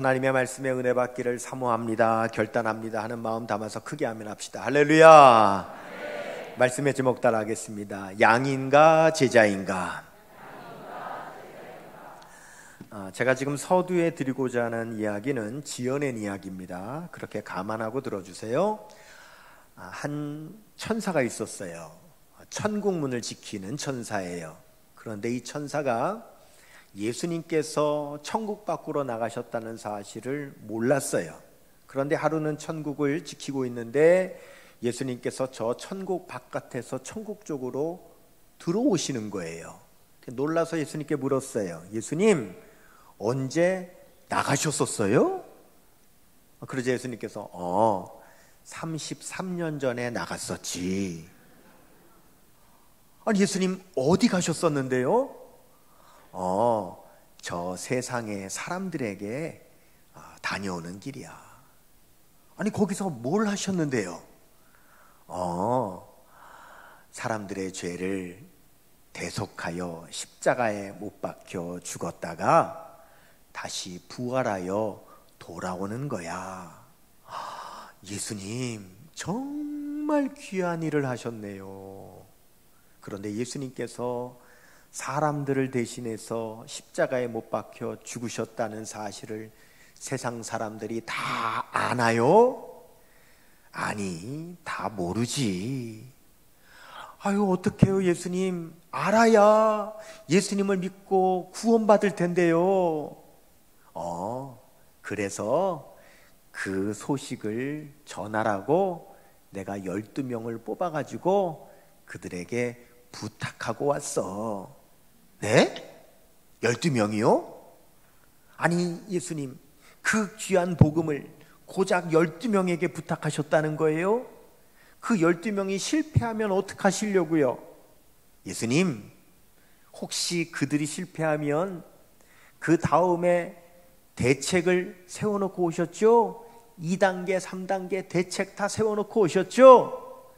하나님의 말씀에 은혜 받기를 사모합니다, 결단합니다 하는 마음 담아서 크게 아멘합시다. 할렐루야. 네. 말씀의 제목 따라 하겠습니다. 양인가 제자인가. 제가 지금 서두에 드리고자 하는 이야기는 지어낸 이야기입니다. 그렇게 감안하고 들어주세요. 한 천사가 있었어요. 천국문을 지키는 천사예요. 그런데 이 천사가 예수님께서 천국 밖으로 나가셨다는 사실을 몰랐어요. 그런데 하루는 천국을 지키고 있는데 예수님께서 저 천국 바깥에서 천국 쪽으로 들어오시는 거예요. 놀라서 예수님께 물었어요. 예수님, 언제 나가셨었어요? 그러자 예수님께서 33년 전에 나갔었지. 아니, 예수님 어디 가셨었는데요? 저 세상의 사람들에게 다녀오는 길이야. 아니, 거기서 뭘 하셨는데요? 사람들의 죄를 대속하여 십자가에 못 박혀 죽었다가 다시 부활하여 돌아오는 거야. 예수님, 정말 귀한 일을 하셨네요. 그런데 예수님께서 사람들을 대신해서 십자가에 못 박혀 죽으셨다는 사실을 세상 사람들이 다 아나요? 아니, 다 모르지. 아유, 어떡해요, 예수님. 알아야 예수님을 믿고 구원받을 텐데요. 그래서 그 소식을 전하라고 내가 12명을 뽑아가지고 그들에게 부탁하고 왔어. 네? 12명이요? 아니, 예수님, 그 귀한 복음을 고작 12명에게 부탁하셨다는 거예요? 그 12명이 실패하면 어떡하시려고요? 예수님, 혹시 그들이 실패하면 그 다음에 대책을 세워놓고 오셨죠? 2단계, 3단계 대책 다 세워놓고 오셨죠?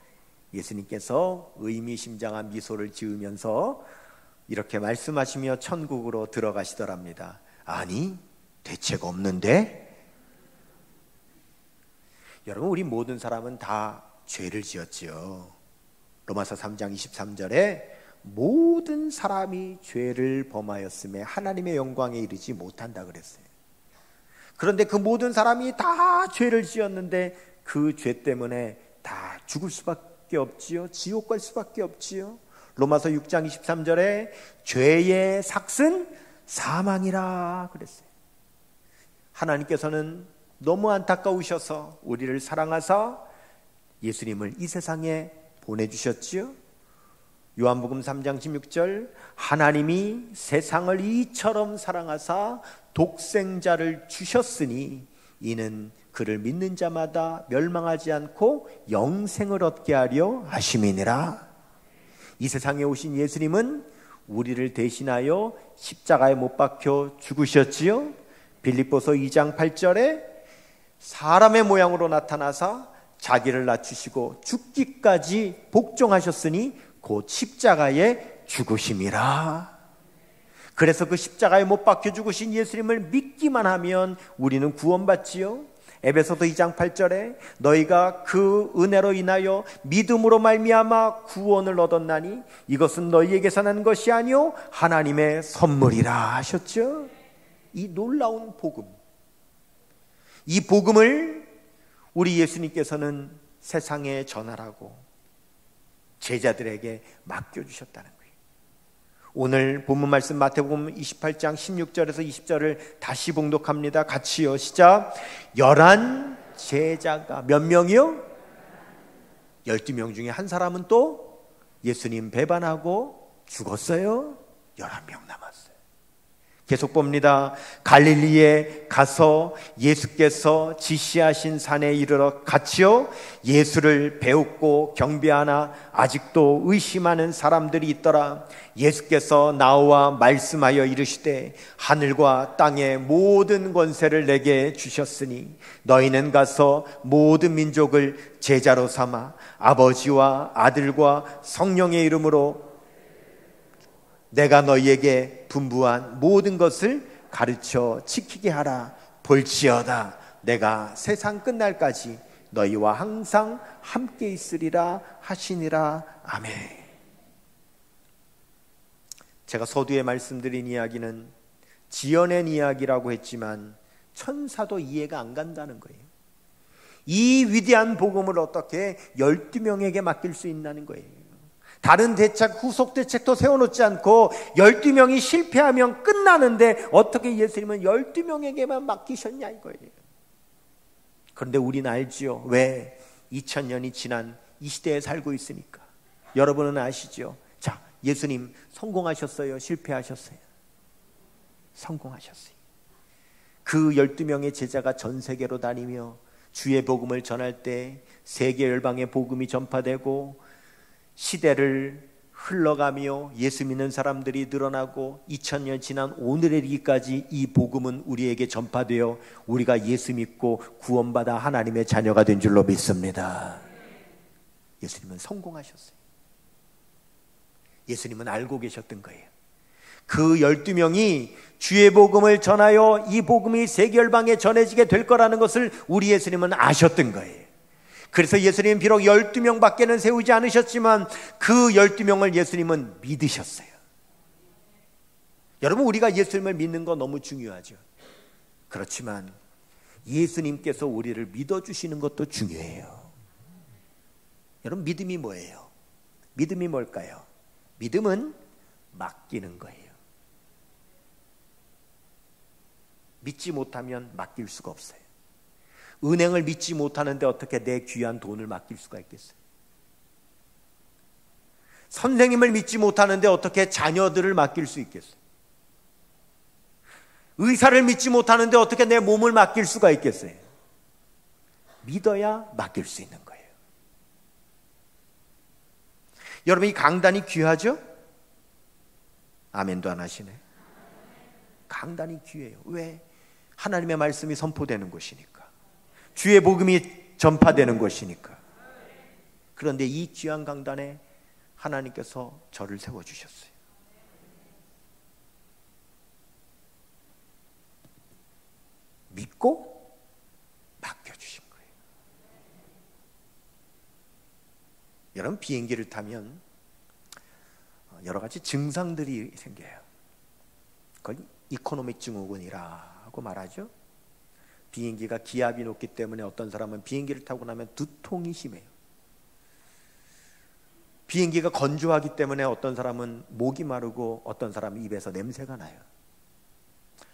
예수님께서 의미심장한 미소를 지으면서 이렇게 말씀하시며 천국으로 들어가시더랍니다. 아니, 대책 없는데? 여러분, 우리 모든 사람은 다 죄를 지었지요. 로마서 3장 23절에 모든 사람이 죄를 범하였음에 하나님의 영광에 이르지 못한다 그랬어요. 그런데 그 모든 사람이 다 죄를 지었는데 그 죄 때문에 다 죽을 수밖에 없지요. 지옥 갈 수밖에 없지요. 로마서 6장 23절에 죄의 삭은 사망이라 그랬어요. 하나님께서는 너무 안타까우셔서 우리를 사랑하사 예수님을 이 세상에 보내주셨지요. 요한복음 3장 16절, 하나님이 세상을 이처럼 사랑하사 독생자를 주셨으니 이는 그를 믿는 자마다 멸망하지 않고 영생을 얻게 하려 하심이니라. 이 세상에 오신 예수님은 우리를 대신하여 십자가에 못 박혀 죽으셨지요. 빌립보서 2장 8절에 사람의 모양으로 나타나사 자기를 낮추시고 죽기까지 복종하셨으니 곧 십자가에 죽으심이라. 그래서 그 십자가에 못 박혀 죽으신 예수님을 믿기만 하면 우리는 구원받지요. 에베소서 2장 8절에 너희가 그 은혜로 인하여 믿음으로 말미암아 구원을 얻었나니 이것은 너희에게서 난 것이 아니요 하나님의 선물이라 하셨죠. 이 놀라운 복음, 이 복음을 우리 예수님께서는 세상에 전하라고 제자들에게 맡겨주셨다는 거예요. 오늘 본문 말씀 마태복음 28장 16절에서 20절을 다시 봉독합니다. 같이요, 시작. 11 제자가 몇 명이요? 12명 중에 한 사람은 또 예수님 배반하고 죽었어요. 11명 남았어요. 계속 봅니다. 갈릴리에 가서 예수께서 지시하신 산에 이르러 같이요 예수를 배웁고 경배하나 아직도 의심하는 사람들이 있더라. 예수께서 나와 말씀하여 이르시되 하늘과 땅의 모든 권세를 내게 주셨으니 너희는 가서 모든 민족을 제자로 삼아 아버지와 아들과 성령의 이름으로 내가 너희에게 분부한 모든 것을 가르쳐 지키게 하라. 볼지어다 내가 세상 끝날까지 너희와 항상 함께 있으리라 하시니라. 아멘. 제가 서두에 말씀드린 이야기는 지어낸 이야기라고 했지만 천사도 이해가 안 간다는 거예요. 이 위대한 복음을 어떻게 12명에게 맡길 수 있다는 거예요. 다른 대책, 후속 대책도 세워놓지 않고 12명이 실패하면 끝나는데 어떻게 예수님은 12명에게만 맡기셨냐 이거예요. 그런데 우리는 알지요. 왜? 2000년이 지난 이 시대에 살고 있으니까. 여러분은 아시죠? 자, 예수님 성공하셨어요? 실패하셨어요? 성공하셨어요. 그 12명의 제자가 전 세계로 다니며 주의 복음을 전할 때 세계 열방의 복음이 전파되고 시대를 흘러가며 예수 믿는 사람들이 늘어나고 2000년 지난 오늘에 이르기까지 이 복음은 우리에게 전파되어 우리가 예수 믿고 구원받아 하나님의 자녀가 된 줄로 믿습니다. 예수님은 성공하셨어요. 예수님은 알고 계셨던 거예요. 그 12명이 주의 복음을 전하여 이 복음이 세계 열방에 전해지게 될 거라는 것을 우리 예수님은 아셨던 거예요. 그래서 예수님은 비록 12명밖에는 세우지 않으셨지만 그 12명을 예수님은 믿으셨어요. 여러분, 우리가 예수님을 믿는 거 너무 중요하죠. 그렇지만 예수님께서 우리를 믿어주시는 것도 중요해요. 여러분, 믿음이 뭐예요? 믿음이 뭘까요? 믿음은 맡기는 거예요. 믿지 못하면 맡길 수가 없어요. 은행을 믿지 못하는데 어떻게 내 귀한 돈을 맡길 수가 있겠어요? 선생님을 믿지 못하는데 어떻게 자녀들을 맡길 수 있겠어요? 의사를 믿지 못하는데 어떻게 내 몸을 맡길 수가 있겠어요? 믿어야 맡길 수 있는 거예요. 여러분, 이 강단이 귀하죠? 아멘도 안 하시네. 강단이 귀해요. 왜? 하나님의 말씀이 선포되는 곳이니까. 주의 복음이 전파되는 곳이니까. 그런데 이 귀한 강단에 하나님께서 저를 세워주셨어요. 믿고 맡겨주신 거예요. 여러분, 비행기를 타면 여러 가지 증상들이 생겨요. 그걸 이코노믹 증후군이라고 말하죠. 비행기가 기압이 높기 때문에 어떤 사람은 비행기를 타고 나면 두통이 심해요. 비행기가 건조하기 때문에 어떤 사람은 목이 마르고 어떤 사람은 입에서 냄새가 나요.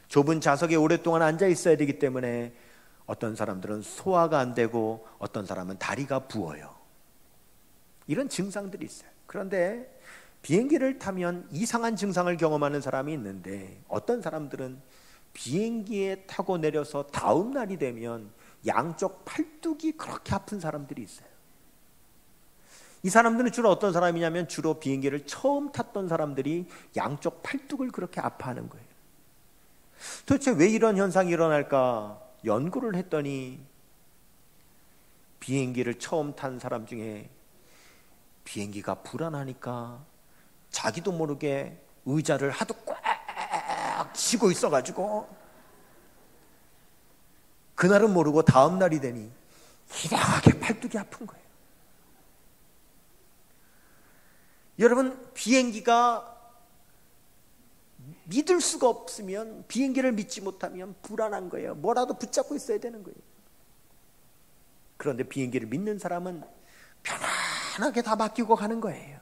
좁은 좌석에 오랫동안 앉아 있어야 되기 때문에 어떤 사람들은 소화가 안 되고 어떤 사람은 다리가 부어요. 이런 증상들이 있어요. 그런데 비행기를 타면 이상한 증상을 경험하는 사람이 있는데 어떤 사람들은 비행기에 타고 내려서 다음 날이 되면 양쪽 팔뚝이 그렇게 아픈 사람들이 있어요. 이 사람들은 주로 어떤 사람이냐면 주로 비행기를 처음 탔던 사람들이 양쪽 팔뚝을 그렇게 아파하는 거예요. 도대체 왜 이런 현상이 일어날까 연구를 했더니 비행기를 처음 탄 사람 중에 비행기가 불안하니까 자기도 모르게 의자를 하도 꽉 쥐고 있어가지고 그날은 모르고 다음 날이 되니 이렇게 팔뚝이 아픈 거예요. 여러분, 비행기가 믿을 수가 없으면, 비행기를 믿지 못하면 불안한 거예요. 뭐라도 붙잡고 있어야 되는 거예요. 그런데 비행기를 믿는 사람은 편안하게 다 맡기고 가는 거예요.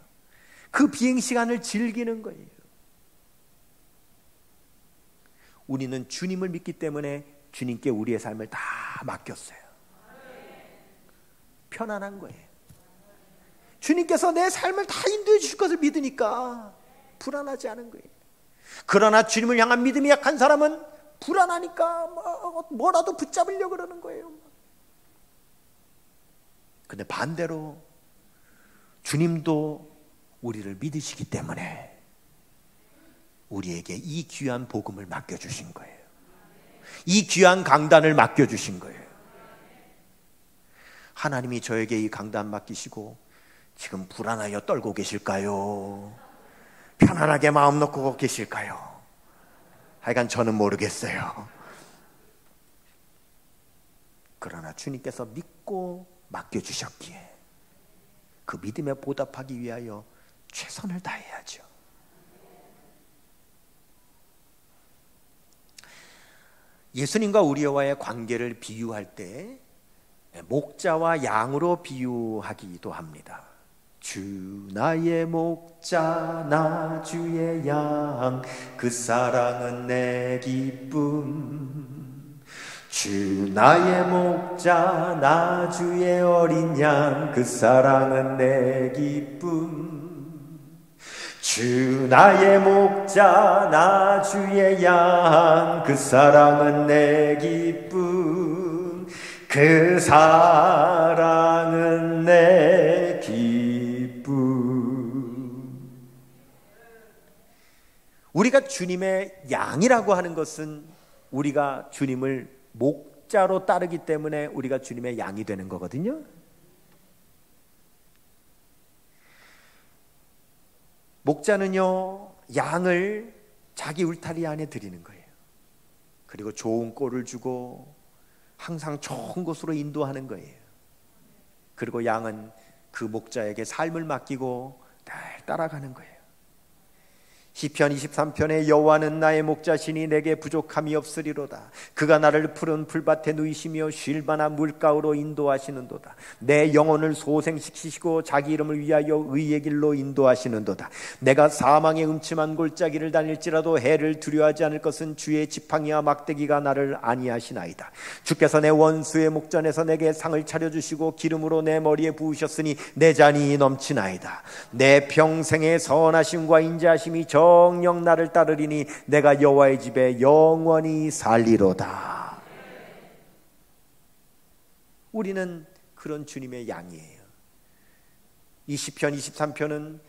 그 비행 시간을 즐기는 거예요. 우리는 주님을 믿기 때문에 주님께 우리의 삶을 다 맡겼어요. 편안한 거예요. 주님께서 내 삶을 다 인도해 주실 것을 믿으니까 불안하지 않은 거예요. 그러나 주님을 향한 믿음이 약한 사람은 불안하니까 뭐라도 붙잡으려고 그러는 거예요. 근데 반대로 주님도 우리를 믿으시기 때문에 우리에게 이 귀한 복음을 맡겨주신 거예요. 이 귀한 강단을 맡겨주신 거예요. 하나님이 저에게 이 강단 맡기시고 지금 불안하여 떨고 계실까요? 편안하게 마음 놓고 계실까요? 하여간 저는 모르겠어요. 그러나 주님께서 믿고 맡겨주셨기에 그 믿음에 보답하기 위하여 최선을 다해야죠. 예수님과 우리와의 관계를 비유할 때 목자와 양으로 비유하기도 합니다. 주 나의 목자 나 주의 양 그 사랑은 내 기쁨. 주 나의 목자 나 주의 어린 양 그 사랑은 내 기쁨. 주 나의 목자 나 주의 양 그 사랑은 내 기쁨. 그 사랑은 내 기쁨. 우리가 주님의 양이라고 하는 것은 우리가 주님을 목자로 따르기 때문에 우리가 주님의 양이 되는 거거든요. 목자는요, 양을 자기 울타리 안에 들이는 거예요. 그리고 좋은 꼴을 주고 항상 좋은 곳으로 인도하는 거예요. 그리고 양은 그 목자에게 삶을 맡기고 늘 따라가는 거예요. 시편 23편에 여호와는 나의 목자시니 내게 부족함이 없으리로다. 그가 나를 푸른 풀밭에 누이시며 쉴 만한 물가로 인도하시는도다. 내 영혼을 소생시키시고 자기 이름을 위하여 의의 길로 인도하시는도다. 내가 사망의 음침한 골짜기를 다닐지라도 해를 두려워하지 않을 것은 주의 지팡이와 막대기가 나를 안위하시나이다. 주께서 내 원수의 목전에서 내게 상을 차려주시고 기름으로 내 머리에 부으셨으니 내 잔이 넘치나이다. 내 평생의 선하심과 인자하심이 정녕 나를 따르리니 내가 여호와의 집에 영원히 살리로다. 우리는 그런 주님의 양이에요. 이 시편 23편은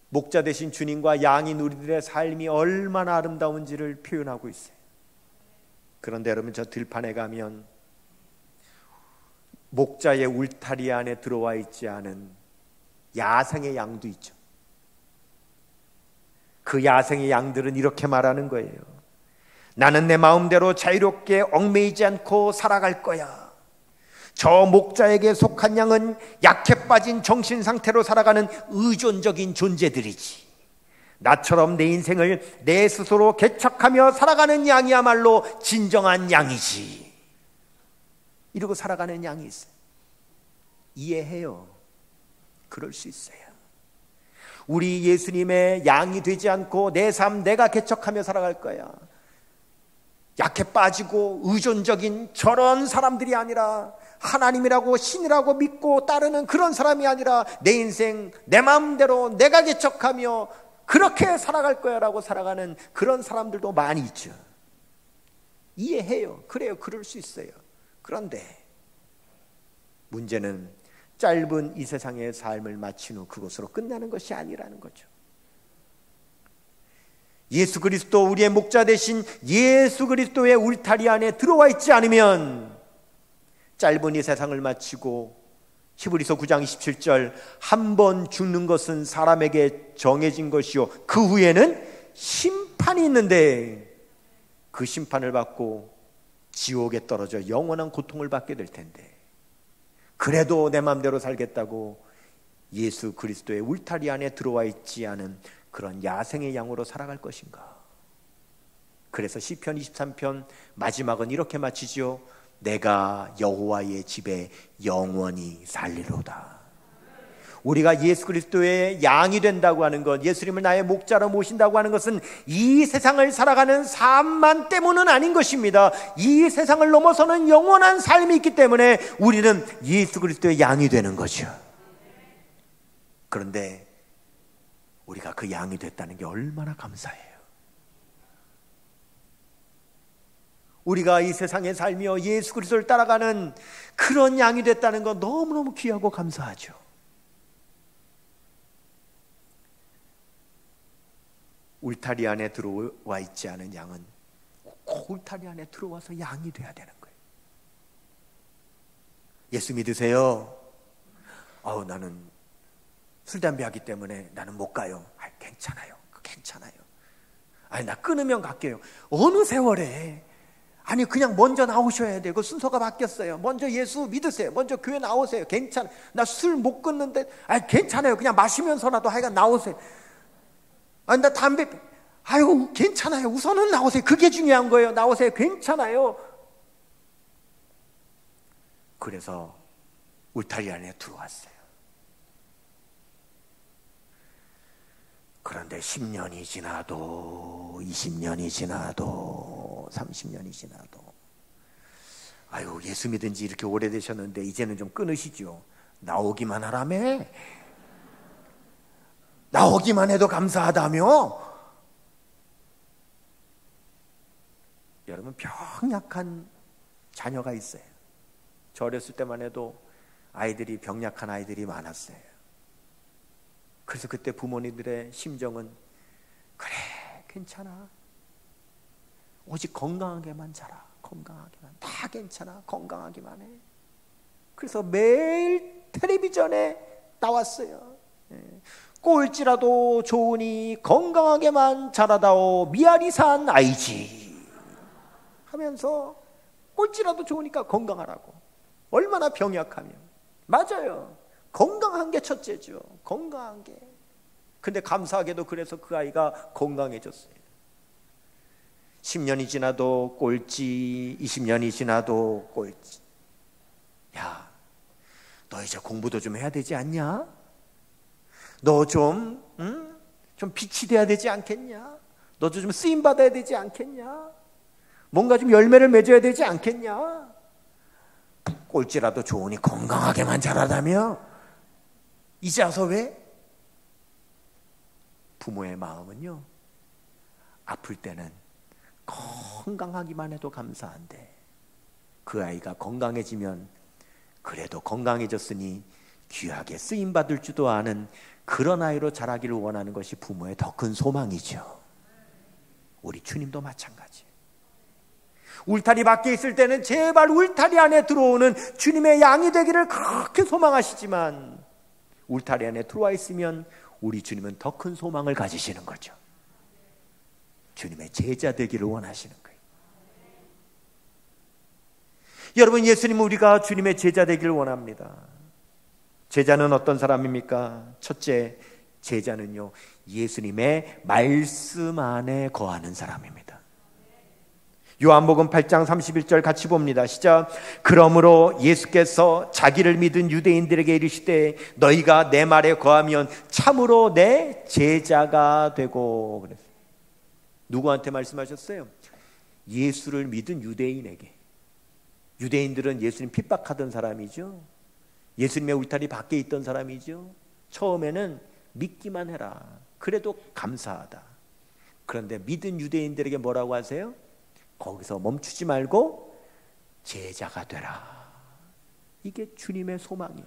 목자 되신 주님과 양인 우리들의 삶이 얼마나 아름다운지를 표현하고 있어요. 그런데 여러분, 저 들판에 가면 목자의 울타리 안에 들어와 있지 않은 야생의 양도 있죠. 그 야생의 양들은 이렇게 말하는 거예요. 나는 내 마음대로 자유롭게 얽매이지 않고 살아갈 거야. 저 목자에게 속한 양은 약해 빠진 정신 상태로 살아가는 의존적인 존재들이지. 나처럼 내 인생을 내 스스로 개척하며 살아가는 양이야말로 진정한 양이지. 이러고 살아가는 양이 있어요. 이해해요. 그럴 수 있어요. 우리 예수님의 양이 되지 않고 내 삶 내가 개척하며 살아갈 거야. 약해 빠지고 의존적인 저런 사람들이 아니라 하나님이라고 신이라고 믿고 따르는 그런 사람이 아니라 내 인생 내 마음대로 내가 개척하며 그렇게 살아갈 거야 라고 살아가는 그런 사람들도 많이 있죠. 이해해요. 그래요. 그럴 수 있어요. 그런데 문제는 짧은 이 세상의 삶을 마친 후 그것으로 끝나는 것이 아니라는 거죠. 예수 그리스도, 우리의 목자 되신 예수 그리스도의 울타리 안에 들어와 있지 않으면 짧은 이 세상을 마치고 히브리서 9장 27절 한 번 죽는 것은 사람에게 정해진 것이요 그 후에는 심판이 있는데 그 심판을 받고 지옥에 떨어져 영원한 고통을 받게 될 텐데 그래도 내 마음대로 살겠다고 예수 그리스도의 울타리 안에 들어와 있지 않은 그런 야생의 양으로 살아갈 것인가? 그래서 시편 23편 마지막은 이렇게 마치죠. 내가 여호와의 집에 영원히 살리로다. 우리가 예수 그리스도의 양이 된다고 하는 것, 예수님을 나의 목자로 모신다고 하는 것은 이 세상을 살아가는 삶만 때문은 아닌 것입니다. 이 세상을 넘어서는 영원한 삶이 있기 때문에 우리는 예수 그리스도의 양이 되는 거죠. 그런데 우리가 그 양이 됐다는 게 얼마나 감사해요. 우리가 이 세상에 살며 예수 그리스도를 따라가는 그런 양이 됐다는 거 너무너무 귀하고 감사하죠. 울타리 안에 들어와 있지 않은 양은 꼭 울타리 안에 들어와서 양이 돼야 되는 거예요. 예수 믿으세요? 나는 술, 담배 하기 때문에 나는 못 가요. 괜찮아요. 괜찮아요. 나 끊으면 갈게요. 어느 세월에 아니 그냥 먼저 나오셔야 돼요. 그 순서가 바뀌었어요. 먼저 예수 믿으세요. 먼저 교회 나오세요. 괜찮아. 나 술 못 끊는데 괜찮아요. 그냥 마시면서라도 하여간 나오세요. 아니 나 담배 아이고 괜찮아요. 우선은 나오세요. 그게 중요한 거예요. 나오세요. 괜찮아요. 그래서 울타리 안에 들어왔어요. 그런데 10년이 지나도 20년이 지나도 30년이 지나도 아유 예수 믿은 지 이렇게 오래되셨는데 이제는 좀 끊으시죠. 나오기만 하라며. 나오기만 해도 감사하다며. 여러분 병약한 자녀가 있어요. 저 어렸을 때만 해도 아이들이 병약한 아이들이 많았어요. 그래서 그때 부모님들의 심정은 그래 괜찮아. 오직 건강하게만 자라. 건강하게만. 다 괜찮아. 건강하기만 해. 그래서 매일 텔레비전에 나왔어요. 꼴찌라도 좋으니 건강하게만 자라다오 미아리 산 아이지 하면서 꼴찌라도 좋으니까 건강하라고. 얼마나 병약하면. 맞아요. 건강한 게 첫째죠. 건강한 게. 근데 감사하게도 그래서 그 아이가 건강해졌어요. 10년이 지나도 꼴찌, 20년이 지나도 꼴찌. 야, 너 이제 공부도 좀 해야 되지 않냐? 너 좀 빛이 돼야 되지 않겠냐? 너도 좀 쓰임 받아야 되지 않겠냐? 뭔가 좀 열매를 맺어야 되지 않겠냐? 꼴찌라도 좋으니 건강하게만 자라다며? 이제 와서 왜? 부모의 마음은요, 아플 때는 건강하기만 해도 감사한데 그 아이가 건강해지면 그래도 건강해졌으니 귀하게 쓰임받을 줄도 아는 그런 아이로 자라기를 원하는 것이 부모의 더 큰 소망이죠. 우리 주님도 마찬가지예요. 울타리 밖에 있을 때는 제발 울타리 안에 들어오는 주님의 양이 되기를 그렇게 소망하시지만 울타리 안에 들어와 있으면 우리 주님은 더 큰 소망을 가지시는 거죠. 주님의 제자 되기를 원하시는 거예요. 여러분, 예수님은 우리가 주님의 제자 되기를 원합니다. 제자는 어떤 사람입니까? 첫째, 제자는요, 예수님의 말씀 안에 거하는 사람입니다. 요한복음 8장 31절 같이 봅니다. 시작. 그러므로 예수께서 자기를 믿은 유대인들에게 이르시되 너희가 내 말에 거하면 참으로 내 제자가 되고. 그랬어요. 누구한테 말씀하셨어요? 예수를 믿은 유대인에게. 유대인들은 예수님 핍박하던 사람이죠. 예수님의 울타리 밖에 있던 사람이죠. 처음에는 믿기만 해라. 그래도 감사하다. 그런데 믿은 유대인들에게 뭐라고 하세요? 거기서 멈추지 말고 제자가 되라. 이게 주님의 소망이에요.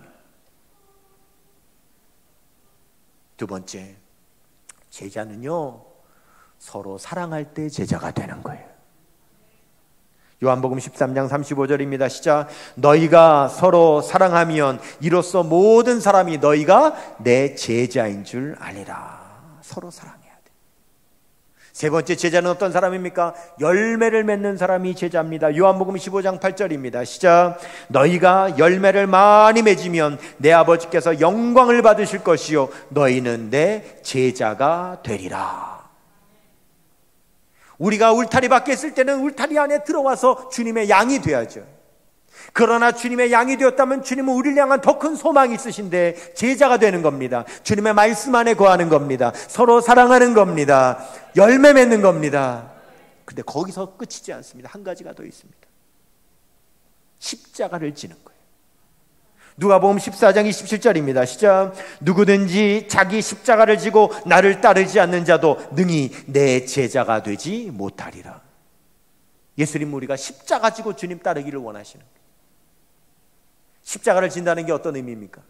두 번째, 제자는요, 서로 사랑할 때 제자가 되는 거예요. 요한복음 13장 35절입니다. 시작. 너희가 서로 사랑하면 이로써 모든 사람이 너희가 내 제자인 줄 알리라. 서로 사랑해야 돼. 세 번째, 제자는 어떤 사람입니까? 열매를 맺는 사람이 제자입니다. 요한복음 15장 8절입니다. 시작. 너희가 열매를 많이 맺으면 내 아버지께서 영광을 받으실 것이요 너희는 내 제자가 되리라. 우리가 울타리 밖에 있을 때는 울타리 안에 들어와서 주님의 양이 돼야죠. 그러나 주님의 양이 되었다면 주님은 우리를 향한 더 큰 소망이 있으신데 제자가 되는 겁니다. 주님의 말씀 안에 거하는 겁니다. 서로 사랑하는 겁니다. 열매 맺는 겁니다. 근데 거기서 끝이지 않습니다. 한 가지가 더 있습니다. 십자가를 지는 거예요. 누가복음 14장 27절입니다. 시작. 누구든지 자기 십자가를 지고 나를 따르지 않는 자도 능히 내 제자가 되지 못하리라. 예수님, 우리가 십자가 지고 주님 따르기를 원하시는 거예요. 십자가를 진다는 게 어떤 의미입니까?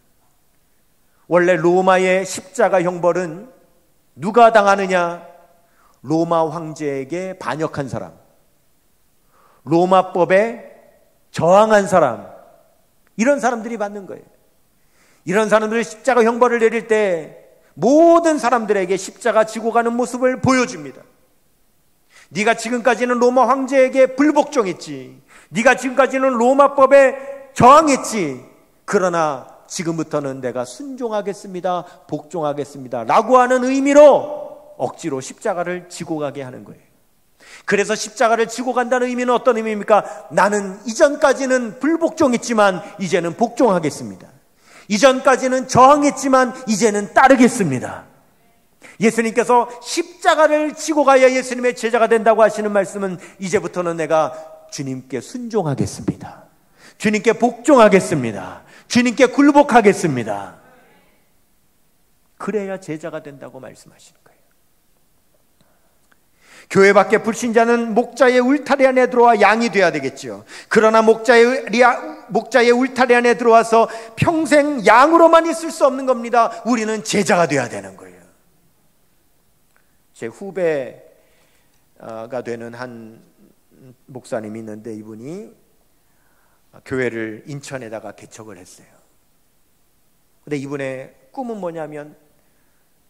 원래 로마의 십자가 형벌은 누가 당하느냐? 로마 황제에게 반역한 사람, 로마법에 저항한 사람, 이런 사람들이 받는 거예요. 이런 사람들이 십자가 형벌을 내릴 때 모든 사람들에게 십자가 지고 가는 모습을 보여줍니다. 네가 지금까지는 로마 황제에게 불복종했지. 네가 지금까지는 로마법에 저항했지. 그러나 지금부터는 내가 순종하겠습니다, 복종하겠습니다 라고 하는 의미로 억지로 십자가를 지고 가게 하는 거예요. 그래서 십자가를 지고 간다는 의미는 어떤 의미입니까? 나는 이전까지는 불복종했지만 이제는 복종하겠습니다. 이전까지는 저항했지만 이제는 따르겠습니다. 예수님께서 십자가를 지고 가야 예수님의 제자가 된다고 하시는 말씀은 이제부터는 내가 주님께 순종하겠습니다, 주님께 복종하겠습니다, 주님께 굴복하겠습니다. 그래야 제자가 된다고 말씀하시는 거예요. 교회 밖에 불신자는 목자의 울타리 안에 들어와 양이 되어야 되겠죠. 그러나 목자의 울타리 안에 들어와서 평생 양으로만 있을 수 없는 겁니다. 우리는 제자가 되어야 되는 거예요. 제 후배가 되는 한 목사님이 있는데 이분이 교회를 인천에다가 개척을 했어요. 근데 이분의 꿈은 뭐냐면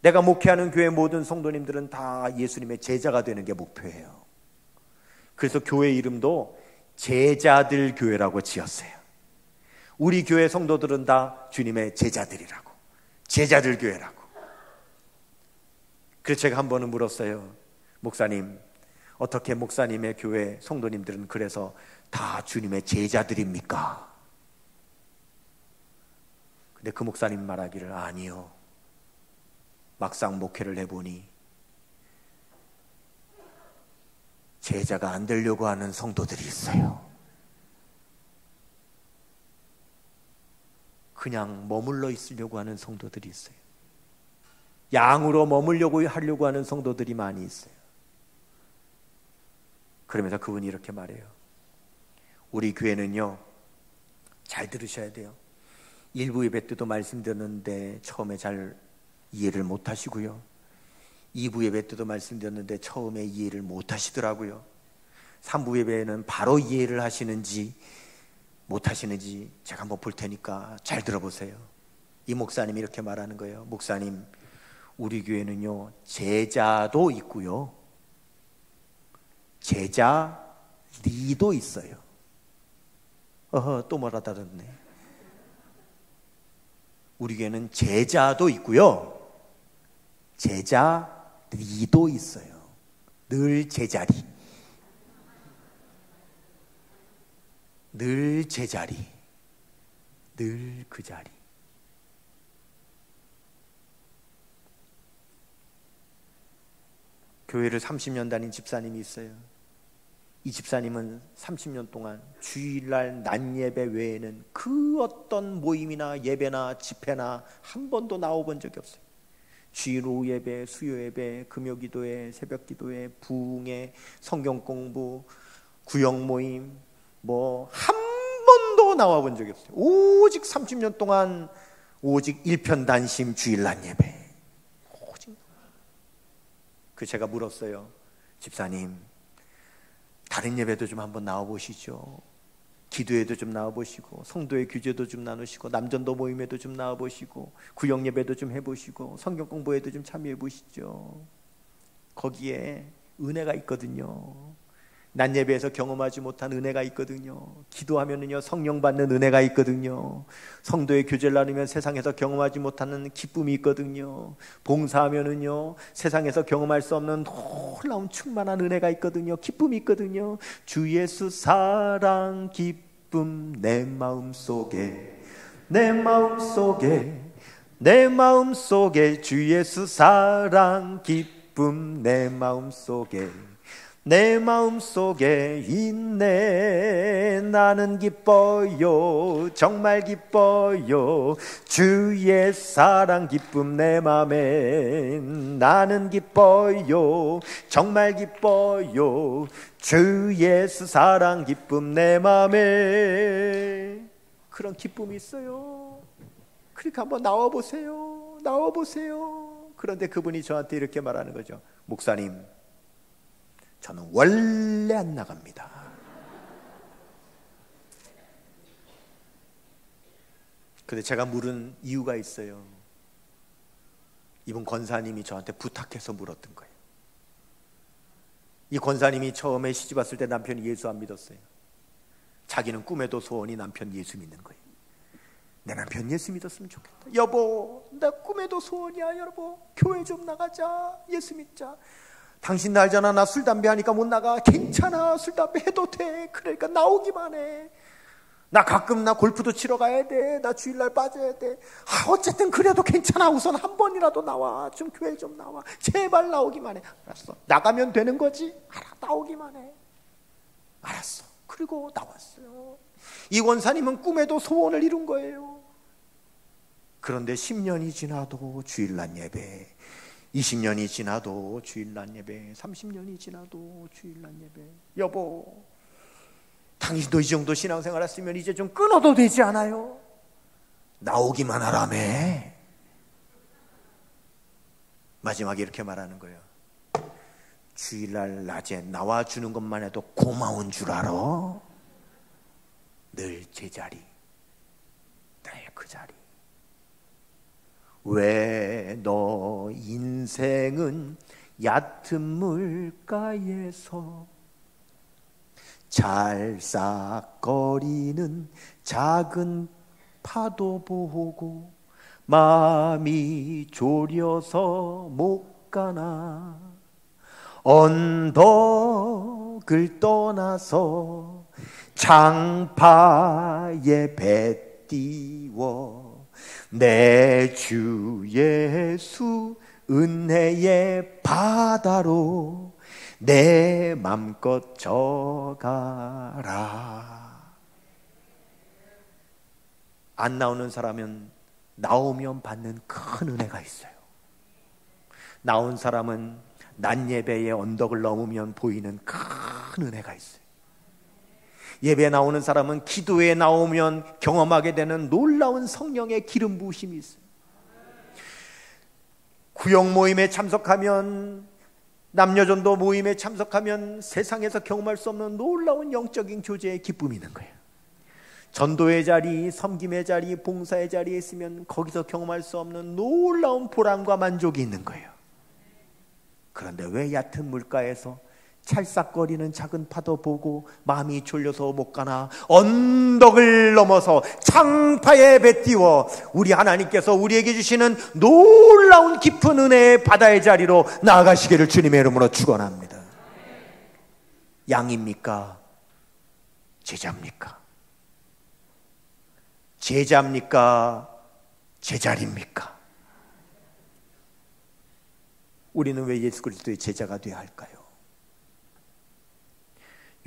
내가 목회하는 교회 모든 성도님들은 다 예수님의 제자가 되는 게 목표예요. 그래서 교회 이름도 제자들 교회라고 지었어요. 우리 교회 성도들은 다 주님의 제자들이라고, 제자들 교회라고. 그래서 제가 한 번은 물었어요. 목사님, 어떻게 목사님의 교회 성도님들은 그래서 다 주님의 제자들입니까? 근데 그 목사님 말하기를 아니요, 막상 목회를 해보니 제자가 안 되려고 하는 성도들이 있어요. 그냥 머물러 있으려고 하는 성도들이 있어요. 양으로 머물려고 하려고 하는 성도들이 많이 있어요. 그러면서 그분이 이렇게 말해요. 우리 교회는요, 잘 들으셔야 돼요. 일부 예배 때도 말씀드렸는데 처음에 잘 이해를 못 하시고요. 2부 예배 때도 말씀드렸는데 처음에 이해를 못 하시더라고요. 3부 예배는 바로 이해를 하시는지 못 하시는지 제가 한번 볼 테니까 잘 들어보세요. 이 목사님이 이렇게 말하는 거예요. 목사님, 우리 교회는요, 제자도 있고요, 제자리도 있어요. 또 뭐라다 듣네. 우리 교회는 제자도 있고요, 제자리도 있어요. 늘 제자리, 늘 제자리, 늘 그 자리. 교회를 30년 다닌 집사님이 있어요. 이 집사님은 30년 동안 주일날 낮예배 외에는 그 어떤 모임이나 예배나 집회나 한 번도 나와본 적이 없어요. 주일 오후 예배, 수요 예배, 금요기도회, 새벽기도회, 부흥회, 성경공부, 구역 모임 뭐 한 번도 나와본 적이 없어요. 오직 30년 동안 오직 일편단심 주일 낮 예배. 오직. 그 제가 물었어요. 집사님, 다른 예배도 좀 한번 나와보시죠. 기도회도 좀 나와보시고, 성도의 규제도 좀 나누시고, 남전도 모임에도 좀 나와보시고, 구역 예배도 좀 해보시고, 성경 공부에도 좀 참여해보시죠. 거기에 은혜가 있거든요. 낮 예배에서 경험하지 못한 은혜가 있거든요. 기도하면은요, 성령 받는 은혜가 있거든요. 성도의 교제를 나누면 세상에서 경험하지 못하는 기쁨이 있거든요. 봉사하면은요, 세상에서 경험할 수 없는 놀라운 충만한 은혜가 있거든요. 기쁨이 있거든요. 주 예수 사랑 기쁨 내 마음속에, 내 마음속에, 내 마음속에 주 예수 사랑 기쁨 내 마음속에, 내 마음속에 있네. 나는 기뻐요, 정말 기뻐요. 주의 사랑 기쁨 내 맘에. 나는 기뻐요, 정말 기뻐요. 주 예수 사랑 기쁨 내 맘에. 그런 기쁨이 있어요. 그러니까 한번 나와보세요, 나와보세요. 그런데 그분이 저한테 이렇게 말하는 거죠. 목사님, 저는 원래 안 나갑니다. 근데 제가 물은 이유가 있어요. 이분 권사님이 저한테 부탁해서 물었던 거예요. 이 권사님이 처음에 시집 왔을 때 남편이 예수 안 믿었어요. 자기는 꿈에도 소원이 남편 예수 믿는 거예요. 내 남편 예수 믿었으면 좋겠다. 여보, 나 꿈에도 소원이야. 여보, 교회 좀 나가자. 예수 믿자. 당신 알잖아, 나 술 담배 하니까 못 나가. 괜찮아, 술 담배 해도 돼. 그러니까 나오기만 해. 나 가끔 나 골프도 치러 가야 돼. 나 주일날 빠져야 돼. 어쨌든 그래도 괜찮아. 우선 한 번이라도 나와. 좀 교회 좀 나와. 제발 나오기만 해. 알았어. 나가면 되는 거지. 알아, 나오기만 해. 알았어. 그리고 나왔어요. 이 권사님은 꿈에도 소원을 이룬 거예요. 그런데 10년이 지나도 주일날 예배, 20년이 지나도 주일날 예배, 30년이 지나도 주일날 예배. 여보, 당신도 이 정도 신앙생활 했으면 이제 좀 끊어도 되지 않아요? 나오기만 하라며. 마지막에 이렇게 말하는 거예요. 주일날 낮에 나와주는 것만 해도 고마운 줄 알아? 늘 제자리, 늘 그 자리. 왜 너 인생은 얕은 물가에서 찰싹거리는 작은 파도 보고 마음이 졸여서 못 가나. 언덕을 떠나서 장파에 배 띄워 내 주 예수 은혜의 바다로 내 맘껏 져가라. 안 나오는 사람은 나오면 받는 큰 은혜가 있어요. 나온 사람은 낮 예배의 언덕을 넘으면 보이는 큰 은혜가 있어요. 예배에 나오는 사람은 기도에 나오면 경험하게 되는 놀라운 성령의 기름 부으심이 있어요. 구역 모임에 참석하면, 남녀전도 모임에 참석하면 세상에서 경험할 수 없는 놀라운 영적인 교제의 기쁨이 있는 거예요. 전도의 자리, 섬김의 자리, 봉사의 자리에 있으면 거기서 경험할 수 없는 놀라운 보람과 만족이 있는 거예요. 그런데 왜 얕은 물가에서 찰싹거리는 작은 파도 보고 마음이 졸려서 못 가나. 언덕을 넘어서 창파에 배 띄워 우리 하나님께서 우리에게 주시는 놀라운 깊은 은혜의 바다의 자리로 나아가시기를 주님의 이름으로 축원합니다. 양입니까? 제자입니까? 제자입니까? 제자리입니까? 우리는 왜 예수 그리스도의 제자가 되어야 할까요?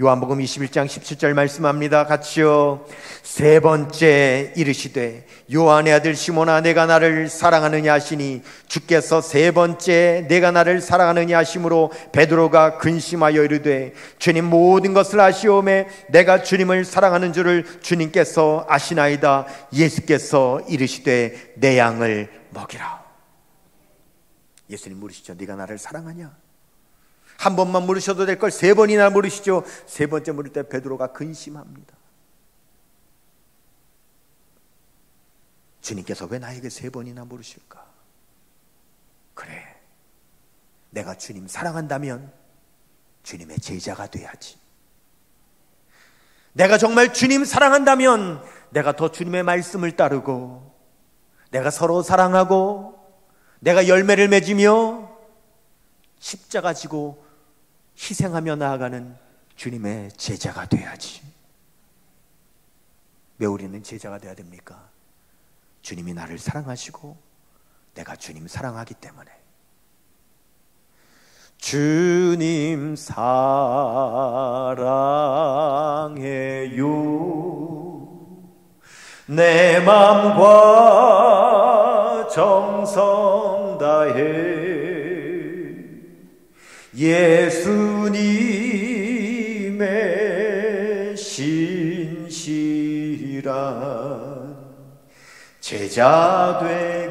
요한복음 21장 17절 말씀합니다. 같이요. 세 번째 이르시되 요한의 아들 시몬아 내가 나를 사랑하느냐 하시니 주께서 세 번째 내가 나를 사랑하느냐 하심으로 베드로가 근심하여 이르되 주님 모든 것을 아시오매 내가 주님을 사랑하는 줄을 주님께서 아시나이다. 예수께서 이르시되 내 양을 먹이라. 예수님 물으시죠. 네가 나를 사랑하냐? 한 번만 물으셔도 될 걸 세 번이나 물으시죠. 세 번째 물을 때 베드로가 근심합니다. 주님께서 왜 나에게 세 번이나 물으실까? 그래, 내가 주님 사랑한다면 주님의 제자가 돼야지. 내가 정말 주님 사랑한다면 내가 더 주님의 말씀을 따르고, 내가 서로 사랑하고, 내가 열매를 맺으며 십자가 지고 희생하며 나아가는 주님의 제자가 돼야지. 왜 우리는 제자가 돼야 됩니까? 주님이 나를 사랑하시고 내가 주님 사랑하기 때문에. 주님 사랑해요. 내 맘과 정성 다해 예수님의 신실한 제자 되